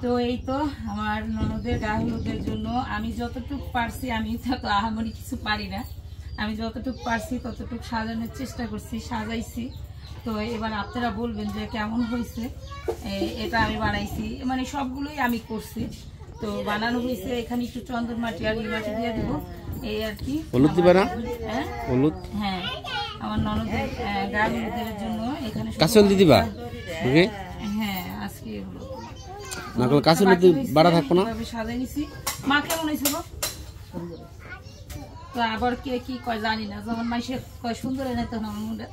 তো এই তো আমার ননদের গায়ে হলুদের জন্য আমি যতটুকু পারছি, আমি তো আহামরি কিছু পারি না, আমি যতটুকু পারছি ততটুকু সাজানোর চেষ্টা করছি, সাজাইছি। তো এবার আপনারা বলবেন যে কেমন হয়েছে। এটা আমি বানাইছি, মানে সবগুলোই আমি করছি। তো বানানো হয়েছে, এখানে একটু চন্দন মাটি আর মাটি দিয়ে দেবো, এই আর কি। হলুদ দিবা না? হলুদ, হ্যাঁ, আমার ননদের গায়ে হলুদের জন্য এখানে কাঁচল দিয়ে দিবা। ওকে, হ্যাঁ আজকে হলো না কোন কাঁচল দিয়ে বাড়া থাকবো না। সাজাই নিছি। মা কেমন হয়েছে গো? তো আবার কে কি কয় জানি না, যখন মাইসে কয় সুন্দর হয় না তখন আমার মুখটা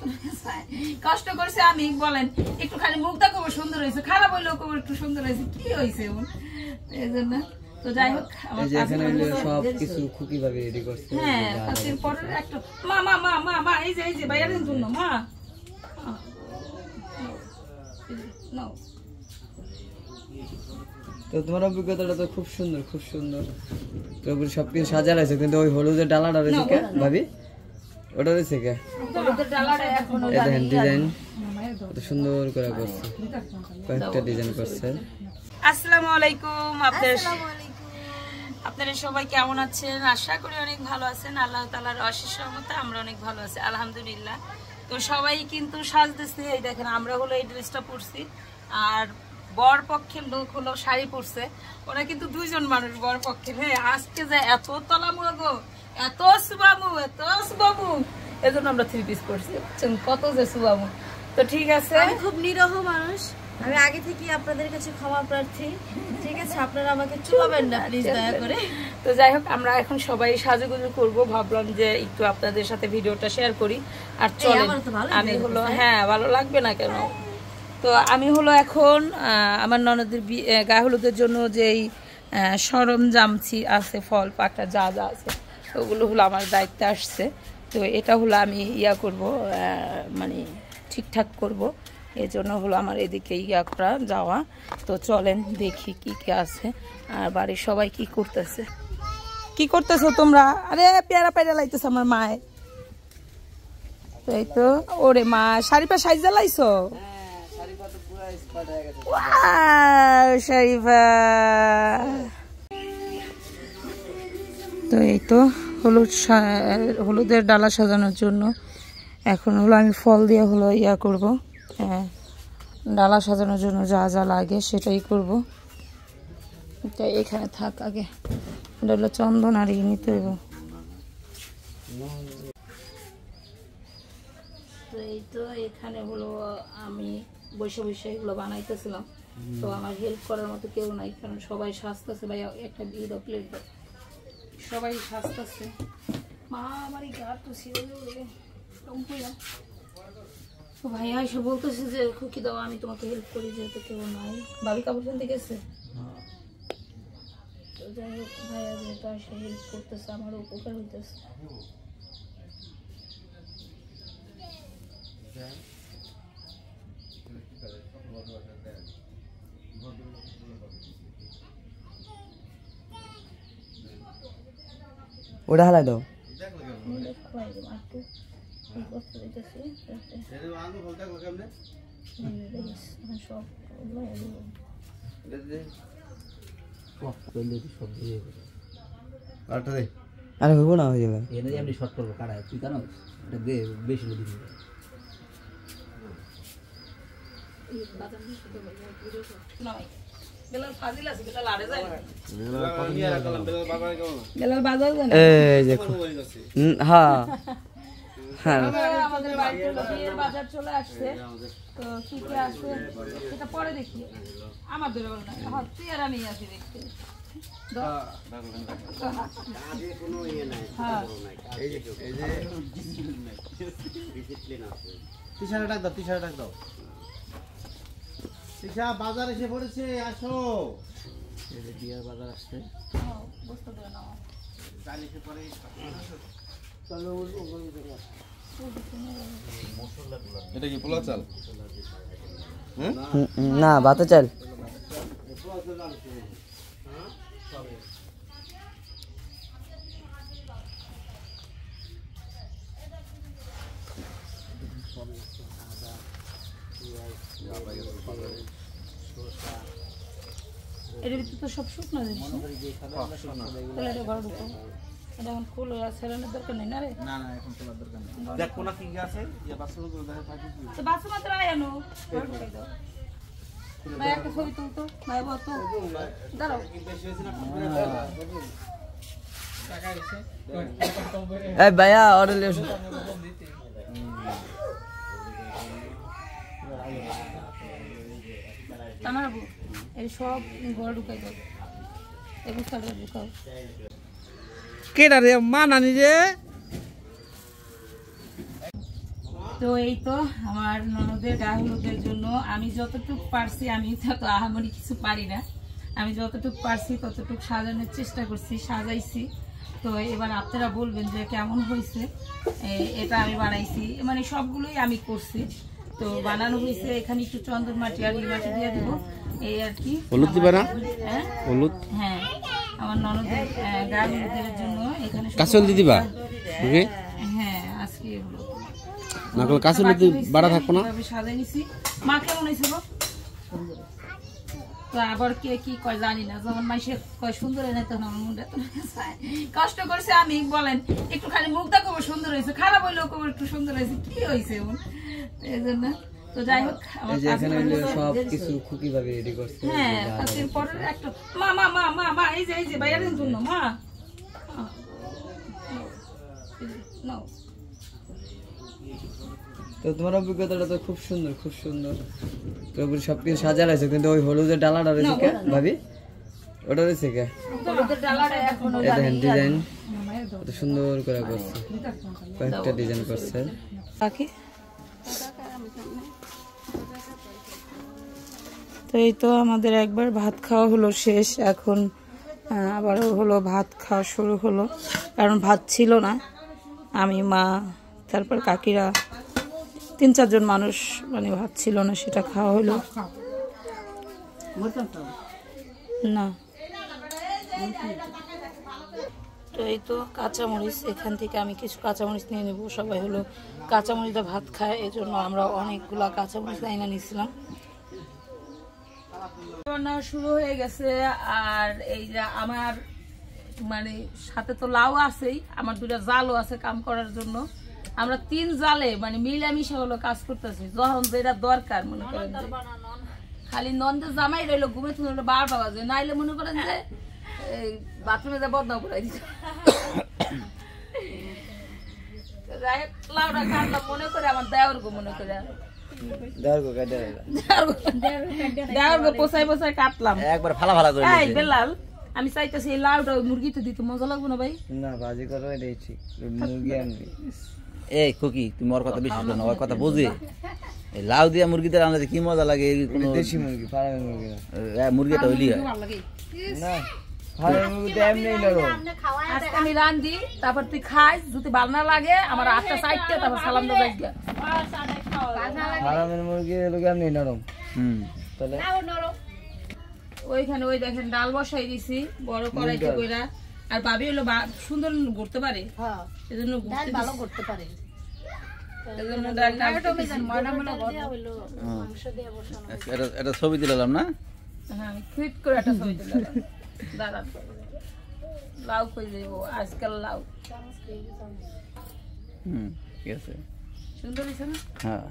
কষ্ট করছে। আমি বলেন একটু খালি মুখটা কবে সুন্দর হয়েছে, খারাপ হইলেও কবে একটু সুন্দর হয়েছে, কি হয়েছে এমন, এই জন্য। তো যাই হোক, আমার সবকিছু খুকি ভাবে রেডি করছে। হ্যাঁ, তারপরে একটা মা মা মা মা মা এই যে বাইরের জন্য মা নাও। তো তোমার অভিজ্ঞতাটা তো খুব সুন্দর, খুব সুন্দর। তো সবকিছু সাজা রয়েছে, কিন্তু ওই হলুদের ডালাটা রয়েছে কে ভাবি? ওটা রয়েছে কে? হলুদের ডালাটা এখনো দেখেন ডিজাইন কত সুন্দর করে করছে, কয়েকটা ডিজাইন করছে। আসসালামু আলাইকুম। আপনারা সবাই কেমন আছেন? আশা করি অনেক ভালো আছেন। আল্লাহ তাআলার অশেষ রহমতে আমরা অনেক ভালো আছি, আলহামদুলিল্লাহ। তো সবাই কিন্তু সাজতেছে, এই দেখেন আমরা হলো এই ড্রেসটা পরছি, আর বর পক্ষের লোক হলো শাড়ি পরছে। ওরা কিন্তু দুইজন মানুষ বর পক্ষের। হ্যাঁ, আজকে যে এত তলামু গো, এত সুবামু, এত সুবামু, এজন্য আমরা 3 পিস পরছি। কত যে সুবামু। তো ঠিক আছে, আমি খুব নিরহ মানুষ, আমি আগে থেকে আপনাদের কাছে ক্ষমা প্রার্থী। ঠিক আছে, আপনারা আমাকে চুলাবেন না প্লিজ, দয়া করে। তো যাই হোক, আমরা এখন সবাই সাজুগুজু করবো, ভাবলাম যে একটু আপনাদের সাথে ভিডিওটা শেয়ার করি। আর চলে আমি হলো, হ্যাঁ ভালো লাগবে না কেন। তো আমি হলো এখন আমার ননদের গায়ে হলুদের জন্য যেই সরঞ্জাম আছে, ফল পাকড়া যা যা আছে, ওগুলো হলো আমার দায়িত্বে আসছে। তো এটা হলো আমি করব, মানে ঠিকঠাক করব, এই জন্য হলো আমার এদিকে করা যাওয়া। তো চলেন দেখি কি কি আছে, আর বাড়ির সবাই কি করতেছে। কি করতেছো তোমরা? আরে পেয়ারা পায়রা লাইতেছে আমার মায়ে। তো এই তো, ওরে মা শাড়ি পা সাইজা লাইছো? শরীফা। তো এই তো হলুদের ডালা সাজানোর জন্য এখন হলো আমি ফল দিয়ে হলো করব, হ্যাঁ ডালা সাজানোর জন্য যা যা লাগে সেটাই করব। তাই এখানে থাক আগে, এটা হলো চন্দন আর নিতে হইব। তো এই তো এখানে হলো আমি বসে বসে এগুলো বানাইতেছিলাম। তো আমার হেল্প করার মতো কেউ নাই, কারণ সবাই সাজতেছে। ভাই একটা দিয়ে দাও প্লেট দাও, সবাই সাজতেছে। মা আমার এই গা তো ছিঁড়ে তো ভাইয়া এসে বলতেছে যে খুকি দাও, আমি তোমাকে হেল্প করি, যেহেতু কেউ নাই। ভাবি কাপড় কিনতে গেছে। তো যাই হোক, ভাইয়া যেহেতু এসে হেল্প করতেছে, আমার উপকার হইতেছে। ওটা হালাই দাও। আরে হইব না, হয়ে যাবে। এটা এমনি শর্ট করবো কারা, তুই জানো এটা দে বেশি দিবি। আমাদের বাড়িতে বিয়ের বাজার চলে আসছে। তো কি কি আছে সেটা পরে দেখি। আমার ধরে বল না, তুই আর আমি আছি দেখতে। বাজার এসে পড়েছে, আসো। বিয়ার বাজার আসছে, বুঝতে দেবে না। এটা কি পোলা চাল? না, ভাতে চাল। এর ভিতরে তো সব শুকনো জিনিস না? তাহলে এটা ঘরে ঢুকাও। এটা এখন খুলে ছেড়ানোর দরকার নেই না রে? না না এখন তোলার দরকার নেই। দেখ কোনা কি আছে ইয়া বাসুর দেখা থাকে তো বাসু মাত্র আয় আনো ঘরে ঢুকাই দাও। ভাই একটা ছবি তুলতো ভাই বল তো দাঁড়াও। এই ভাইয়া অর্ডার লিও টানাবো এই সব ঘরে ঢুকাই দাও। এগুলো সাথে ঢুকাও। কেডা রে মা নানি রে তো এই তো আমার ননদের গা হলুদের জন্য আমি যতটুকু পারছি, আমি তো আহামরি কিছু পারি না, আমি যতটুকু পারছি ততটুকু সাজানোর চেষ্টা করছি, সাজাইছি। তো এবার আপনারা বলবেন যে কেমন হয়েছে। এটা আমি বানাইছি, মানে সবগুলোই আমি করছি। তো বানানো হয়েছে, এখানে একটু চন্দন মাটি আর মাটি দিয়ে দেবো এই আর কি। হলুদ দিবা না? হ্যাঁ হলুদ হ্যাঁ, আমার ননদের গা হলুদের জন্য এখানে কাঁচল দিয়ে দিবা? ওকে হ্যাঁ আজকে হলো না করলে কাঁচল দিয়ে বাড়া থাকবো না? সাজাই নিছি। মা কেমন হয়েছিল? তো আবার কে কি কয় জানি না, যখন মাইসে কয় সুন্দর হয় না তখন আমার মুখটা কষ্ট করছে। আমি বলেন একটুখানি মুখটা কবে সুন্দর হয়েছে, খারাপ হইলেও কবে একটু সুন্দর হয়েছে, কি হয়েছে এমন এই জন্য। তো যাই হোক আমার সব কিছু খুকি ভাবে রেডি করছে। হ্যাঁ কাছের পরে একটা মা মা মা মা মা এই যে বাইরের জন্য মা নাও। তো তোমার অভিজ্ঞতাটা তো খুব সুন্দর, খুব সুন্দর। তো সবকিছু সাজা লাগছে, কিন্তু ওই হলুদের ডালাটা রয়েছে কে ভাবি? ওটা রয়েছে কে? হলুদের ডালাটা এখনো দেখেন ডিজাইন কত সুন্দর করে করছে, কয়েকটা ডিজাইন করছে। বাকি তো এই তো আমাদের একবার ভাত খাওয়া হলো শেষ, এখন আবারও হলো ভাত খাওয়া শুরু হলো, কারণ ভাত ছিল না। আমি, মা, তারপর কাকিরা 3-4 জন মানুষ, মানে ভাত ছিল না, সেটা খাওয়া হলো না। তো এই তো কাঁচামরিচ, এখান থেকে আমি কিছু কাঁচামরিচ নিয়ে নেবো। সবাই হলো কাঁচামরিচটা ভাত খায়, এই জন্য আমরা অনেকগুলা কাঁচামরিচ এনে নিয়েছিলাম। রান্না শুরু হয়ে গেছে, আর এই যে আমার মানে সাথে তো লাউ আছেই, আমার 2টা জালও আছে কাম করার জন্য। আমরা 3 জালে মানে মিলামিশা হলো কাজ করতেছি, যখন যেটা দরকার। মনে করেন খালি নন্দের জামাই রইলো ঘুমে তুমি 12টা বাজে, নাইলে মনে করেন যে এই বাথরুমে যা বদনাম করে দিত। লাউটা কাটলাম মনে করে আমার দেওয়ার গো, মনে করে দেওয়ার গো পোসাই পোসাই কাটলাম একবার ফালা ফালা করে এই বেলাল। আমি চাইতেছি এই লাউটা মুরগিতে দিতে মজা লাগবে না ভাই? না ভাজি করো এটাই ঠিক, মুরগি আনবি। এই খুকি তুমি ওর কথা বেশি শোনো, ওর কথা বুঝে। এই লাউ দিয়া মুরগিতে রান্নাতে কি মজা লাগে। দেশি মুরগি, ফার্মের মুরগি না। মুরগিটা হইলি হয় ভালো লাগে না, ফার্মের মুরগি এমনি নরম। আজকে আমি রান্ধি, তারপর তুই খাইস, যদি ভালো না লাগে আমার 8টা 4টা, তারপর সালাম দে যাইস গা। ফার্মের মুরগি হলো এমনি নরম। তাহলে ওইখানে ওই দেখেন ডাল বসাই দিছি বড় কড়াইতে কইরা। আর ভাবি হলো সুন্দর করতে পারে, এজন্য ভালো করতে পারে, এজন্য ডাল এটা ছবি দিলাম না। হ্যাঁ ফিট করে একটা ছবি দিলাম। দাঁড়ান লাউ কই দেব আজকাল লাউ। ঠিক আছে, সুন্দর হয়েছে না? হ্যাঁ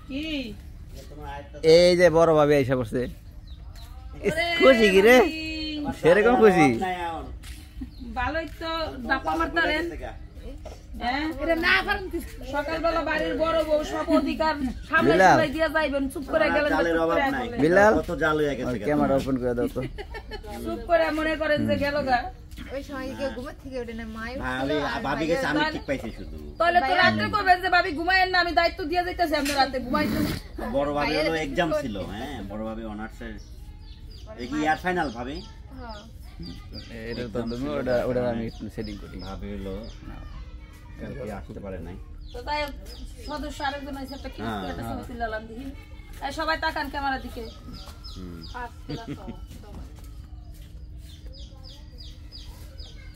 কি এই যে বড় ভাবে আইসা পড়ছে, খুশি কি রে? সেরকম খুশি। ভালোই তো দাপা মারতারেন। সকালবেলা বাড়ির বড় বউ সব অধিকার সামনে দিয়ে যাইবেন, চুপ করে গেলেন। বিলাল ক্যামেরা ওপেন করে দাও তো। চুপ করে মনে করেন যে গেল গা। ওই সময় কেউ ঘুমের থেকে ওঠে না, মায়ের তাহলে তো রাত্রে করবেন যে ভাবি ঘুমায়েন না, আমি দায়িত্ব দিয়ে যাইতেছি আপনি রাতে ঘুমাইছেন। বড় ভাবে হলো এক্সাম ছিল, হ্যাঁ বড় ভাবে অনার্সের এই কি ইয়ার ফাইনাল ভাবে। এটা তো তুমি ওটা আমি একটু সেটিং করি। ভাবে হলো কালকে আসতে পারে নাই। তো তাই সদস্য আরেকজন আছে, একটা কি একটা ছবি তুললাম দেখি। এই সবাই তাকান ক্যামেরার দিকে।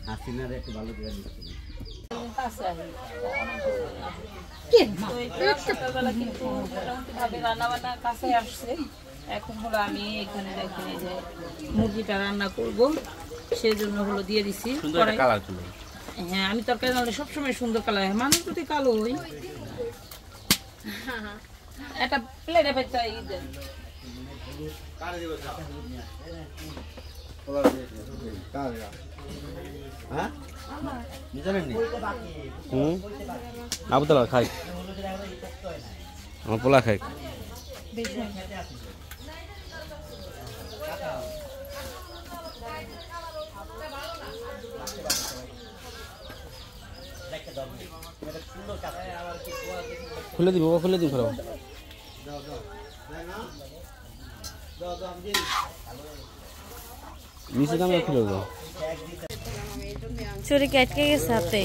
হাসিনার একটু ভালো করে দিচ্ছি। সকালবেলা কিন্তু মোটামুটি ভাবে রান্না বান্না কাছে আসছে। এখন হলো আমি এখানে দেখেন এই যে মুরগিটা রান্না করব, সেজন্য হলো দিয়ে দিছি। হ্যাঁ, আমি তরকারি রান্না সবসময় সুন্দর কালার হয়, মানুষ যদি কালো হই। একটা প্লেটে ভেতরে ই দেন। আবুতলা খাই, আমার পোলা খাই। খুলে দিব, খুলে দিব। নিচে দাম খুলে দাও। চুরি কেটে গেছে হাতে।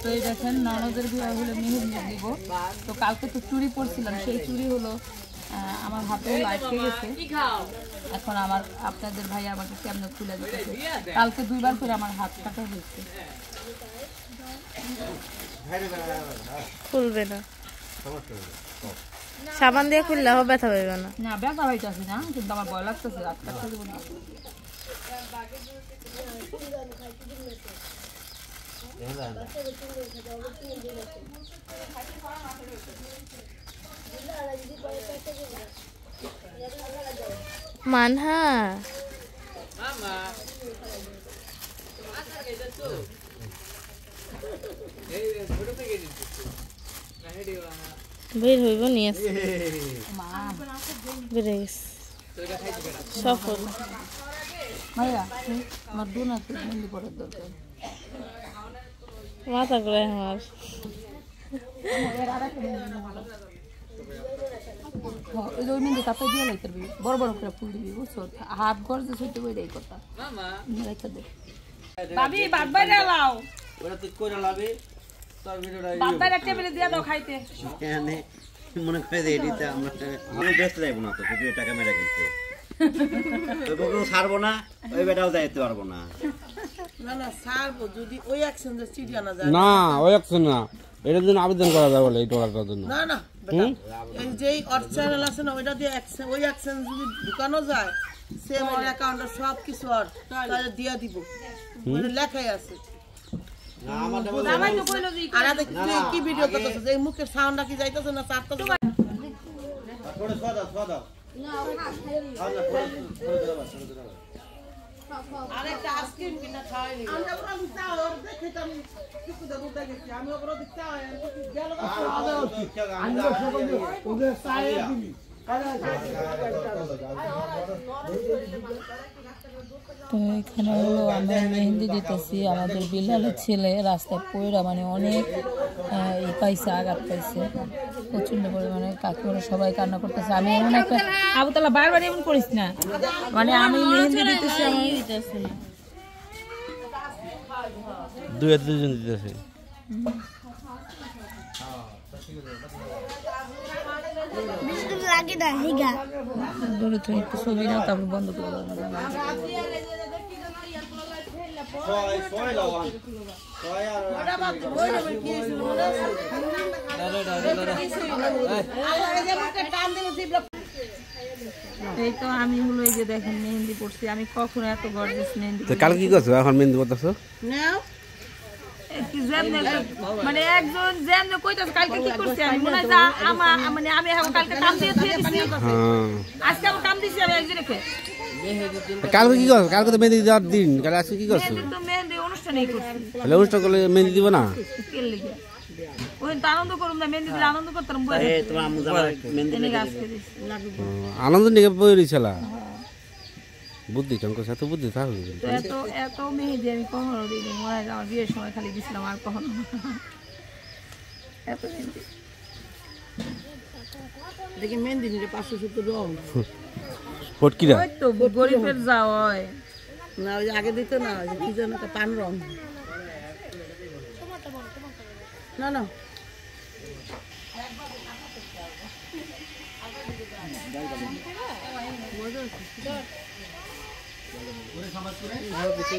তো এই দেখেন ননদের বিয়ে হলো মেহেন্দি দিব। তো কালকে তো চুড়ি পরছিলাম, সেই চুড়ি হলো আমার হাতে আটকে গেছে। এখন আমার আপনাদের ভাই আমাকে কেমনে খুলে দিতেছে। কালকে 2 বার করে আমার হাত কাটা হয়েছে। খুলবে না, সাবান দিয়ে খুললে ব্যথা পাইবে না। না ব্যথা পাইতেছি না, কিন্তু আমার ভয় লাগতেছে হাত কাটতে দেবো না। মানহা বের হইব নিয়ে বেড়ে গেছে সফল। ভাইয়া আমার দুনাতে মেহেন্দি পরার দরকার। মাথা করে আমার ওই মেহেন্দি তাতে দিয়ে লাইতে পারবি, বড় বড় করে ফুল দিবি, বুঝছো? হাত ঘর যে ছুটে বই এই কথা রেখে দে। ভাবি ভাত বাইরে লাও, ওটা তুই কইরা লাবি তোর ভিডিওটা ভাত বাইরে টেবিলে দিয়ে দাও খাইতে। এখানে মনে করে যে এডিতে আমরা আমি বেচতে যাইব না, তো ভিডিও টাকা মেরে গেছে ওই বকেও ছাড়বো না, ওই বেটাও যাইতে পারবো না। না না ছাড়বো যদি ওই অ্যাকশন চিঠি আনা যায়। না ওই অ্যাকশন না, এটার জন্য আবেদন করা যায় বলে, এই টাকার জন্য। না না বেটা, এই যেই অর চ্যানেল আছে না ওইটা দিয়ে অ্যাকশন, ওই অ্যাকশন যদি ঢুকানো যায় সেম ওর অ্যাকাউন্টে সব কিছু আর তাহলে দিয়া দিব, ওটা লেখাই আছে। আর আদে কি ভিডিও করতেছ, এই মুখের সাউন্ডটা কি যাইতেছে না চারটা? আরেকটা আইসক্রিম কিনা খাওয়াইনি আমরা ওরা দিতাও ওর দেখে তো আমি কিছু দেবো দেখেছি আমি ওরা দিতাও গেল আমি ওদের সাইড দিবি। তো এখানে হলো আমরা মেহেন্দি দিতেছি। আমাদের বিলালের ছেলে রাস্তায় পড়া মানে অনেক পাইছে, আঘাত পাইছে প্রচন্ড পরিমাণে। কাকুরা সবাই কান্না করতেছে। আমি এমন একটা আবুতলা বারবার এমন করিস না, মানে আমি মেহেন্দি দিতেছি দুজন দিতেছে। একটু ছবি নাও, তারপর বন্ধ করে দেবো। এই তো আমি হলো এই যে দেখেন মেহেন্দি পড়ছি। আমি কখনো এত গর্জিয়াস মেহেন্দি কাল কি করছো? এখন মেহেন্দি করতেছো? মানে একজন যেমন কইতাছে কালকে কি করছি আমি মনে হয় মানে আমি এখন কালকে কাম দিয়ে দিছি, আজকে আমি কাম দিছি আমি একজনকে। কালকে কি করছো? কালকে তো মেহেন্দি দেওয়ার দিন, কালকে আজকে কি করছো? তো মেহেন্দি অনুষ্ঠানই করছি। তাহলে অনুষ্ঠান করলে মেহেন্দি দিব না? কে লিখে ওই তো আনন্দ করুম না, মেহেন্দি দিলে আনন্দ করতাম। আনন্দ নিয়ে বই রিছালা বুদ্ধি চঙ্ক সাথে বুদ্ধি থাকবে। এত এত মেহেন্দি আমি কখনো দিইনি, মনে হয় আমার বিয়ের সময় খালি দিছিলাম, আর কখনো এত মেহেন্দি দেখি মেহেন্দি নিলে 570 রং ফটকিরা ওই তো গরিবের যা হয় না, ওই আগে দিত না, কি যেন একটা পান রং। না না ভালো কিছু